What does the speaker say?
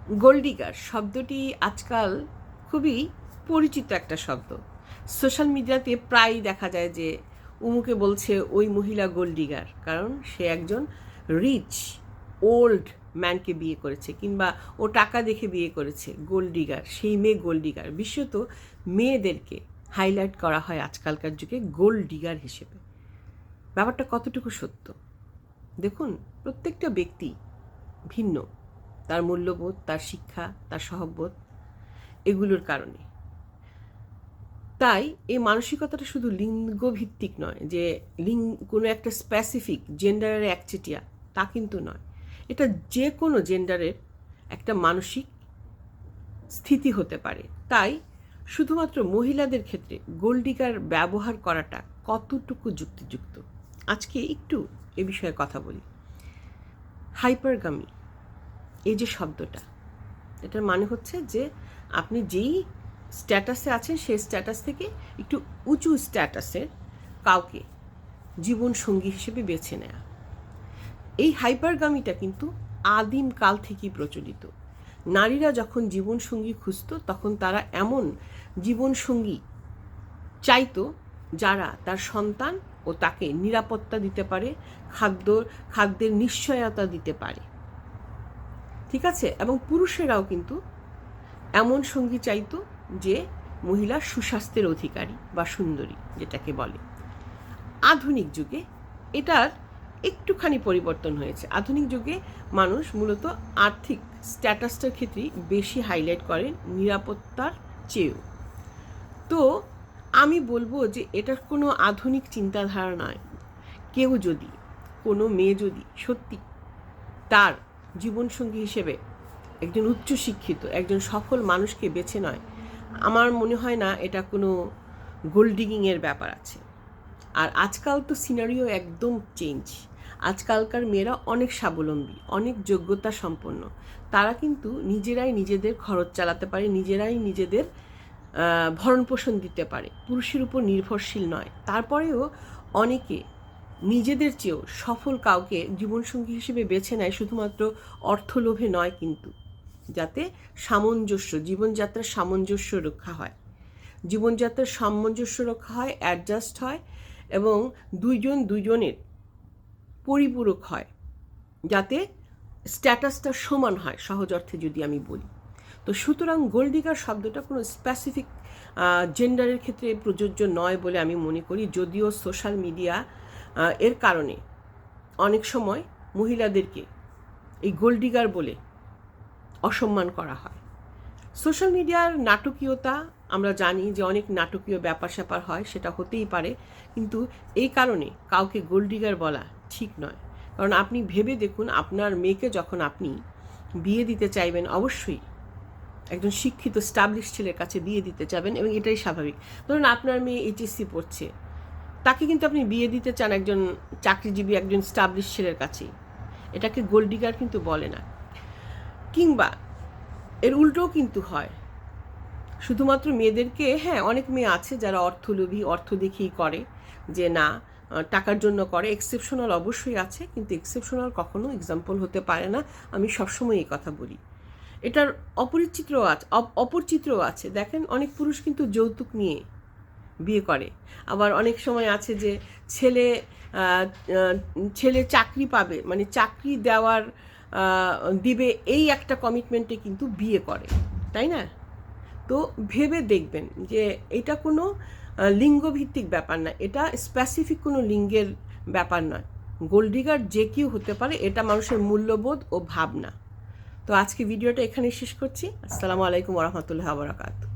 গোল্ডিগার শব্দটি আজকাল খুবই পরিচিত একটা শব্দ। সোশ্যাল মিডিয়াতে প্রায়ই দেখা যায় যে উমুকে বলছে ওই মহিলা গোল্ডিগার, কারণ সে একজন রিচ ওল্ড ম্যানকে বিয়ে করেছে, কিংবা ও টাকা দেখে বিয়ে করেছে, গোল্ডিগার, সেই মেয়ে গোল্ডিগার। বিশেষত মেয়েদেরকে হাইলাইট করা হয় আজকালকার যুগে গোল্ডিগার হিসেবে। ব্যাপারটা কতটুকু সত্য দেখুন, প্রত্যেকটা ব্যক্তি ভিন্ন, তার মূল্যবোধ, তার শিক্ষা, তার স্বভাববোধ, এগুলোর কারণে। তাই এই মানসিকতাটা শুধু লিঙ্গভিত্তিক নয়, যে কোনো একটা স্পেসিফিক জেন্ডারের একচেটিয়া, তা কিন্তু নয়। এটা যে কোনো জেন্ডারের একটা মানসিক স্থিতি হতে পারে। তাই শুধুমাত্র মহিলাদের ক্ষেত্রে গোল্ডিগার ব্যবহার করাটা কতটুকু যুক্তিযুক্ত, আজকে একটু এ বিষয়ে কথা বলি। হাইপারগামি, এই যে শব্দটা, এটার মানে হচ্ছে যে আপনি যেই স্ট্যাটাসে আছেন সেই স্ট্যাটাস থেকে একটু উঁচু স্ট্যাটাসের কাউকে জীবন সঙ্গী হিসেবে বেছে নেয়া। এই হাইপারগামিটা কিন্তু আদিম কাল থেকেই প্রচলিত। নারীরা যখন জীবনসঙ্গী খুঁজত, তখন তারা এমন জীবনসঙ্গী চাইতো যারা তার সন্তান ও তাকে নিরাপত্তা দিতে পারে, খাদ্যের নিশ্চয়তা দিতে পারে, ঠিক আছে। এবং পুরুষেরাও কিন্তু এমন সঙ্গী চাইতো যে মহিলা সুস্বাস্থ্যের অধিকারী বা সুন্দরী, যেটাকে বলে। আধুনিক যুগে এটার একটুখানি পরিবর্তন হয়েছে। আধুনিক যুগে মানুষ মূলত আর্থিক স্ট্যাটাসটার ক্ষেত্রেই বেশি হাইলাইট করেন নিরাপত্তার চেয়েও। তো আমি বলবো যে এটা কোনো আধুনিক চিন্তাধারা নয়। কেউ যদি, কোনো মেয়ে যদি সত্যি তার জীবনসঙ্গী হিসেবে একজন উচ্চশিক্ষিত, একজন সফল মানুষকে বেছে নয়, আমার মনে হয় না এটা কোনো গোল্ড ডিগিংয়ের ব্যাপার আছে। আর আজকাল তো সিনারিও একদম চেঞ্জ। আজকালকার মেয়েরা অনেক স্বাবলম্বী, অনেক যোগ্যতা সম্পন্ন। তারা কিন্তু নিজেরাই নিজেদের খরচ চালাতে পারে, নিজেরাই নিজেদের ভরণ পোষণ দিতে পারে, পুরুষের উপর নির্ভরশীল নয়। তারপরেও অনেকে নিজেদের চেয়েও সফল কাউকে জীবনসঙ্গী হিসেবে বেছে নেয় শুধুমাত্র অর্থলোভে নয়, কিন্তু যাতে সামঞ্জস্য, জীবনযাত্রার সামঞ্জস্য রক্ষা হয়, জীবনযাত্রার সামঞ্জস্য রক্ষা হয়, অ্যাডজাস্ট হয়, এবং দুজনের পরিপূরক হয়, যাতে স্ট্যাটাসটা সমান হয়, সহজ অর্থে যদি আমি বলি। তো সুতরাং গোল্ডিগার শব্দটা কোনো স্পেসিফিক জেন্ডারের ক্ষেত্রে প্রযোজ্য নয় বলে আমি মনে করি, যদিও সোশ্যাল মিডিয়া এর কারণে অনেক সময় মহিলাদেরকে এই গোল্ডিগার বলে অসম্মান করা হয়। সোশ্যাল মিডিয়ার নাটকীয়তা, আমরা জানি যে অনেক নাটকীয় ব্যাপার স্যাপার হয়, সেটা হতেই পারে, কিন্তু এই কারণে কাউকে গোল্ডিগার বলা ঠিক নয়। কারণ আপনি ভেবে দেখুন, আপনার মেয়েকে যখন আপনি বিয়ে দিতে চাইবেন, অবশ্যই একজন শিক্ষিত স্টাবলিশ ছেলের কাছে বিয়ে দিতে চাবেন, এবং এটাই স্বাভাবিক। ধরুন আপনার মেয়ে এইচএসসি পড়ছে, তাকে কিন্তু আপনি বিয়ে দিতে চান একজন চাকরিজীবী, একজন স্টাবলিশ ছেলের কাছেই। এটাকে গোল্ডিগার কিন্তু বলে না। কিংবা এর উল্টোও কিন্তু হয়, শুধুমাত্র মেয়েদেরকে, হ্যাঁ অনেক মেয়ে আছে যারা অর্থলোভী, অর্থ দেখেই করে, যে না টাকার জন্য করে। এক্সেপশনাল অবশ্যই আছে, কিন্তু এক্সেপশনাল কখনো এক্সাম্পল হতে পারে না। আমি সবসময় এই কথা বলি। এটার অপরচিত্রও আছে। দেখেন, অনেক পুরুষ কিন্তু যৌতুক নিয়ে বিয়ে করে। আবার অনেক সময় আছে যে ছেলে চাকরি পাবে, মানে চাকরি দিবে, এই একটা কমিটমেন্টে কিন্তু বিয়ে করে, তাই না? তো ভেবে দেখবেন যে এটা কোনো লিঙ্গভিত্তিক ব্যাপার না, এটা স্পেসিফিক কোনো লিঙ্গের ব্যাপার নয়। গোল্ডিগার যে কেউ হতে পারে, এটা মানুষের মূল্যবোধ ও ভাবনা। তো আজকে ভিডিওটা এখানে শেষ করছি। আসসালামু আলাইকুম ওয়া রাহমাতুল্লাহি ওয়া বারাকাতুহু।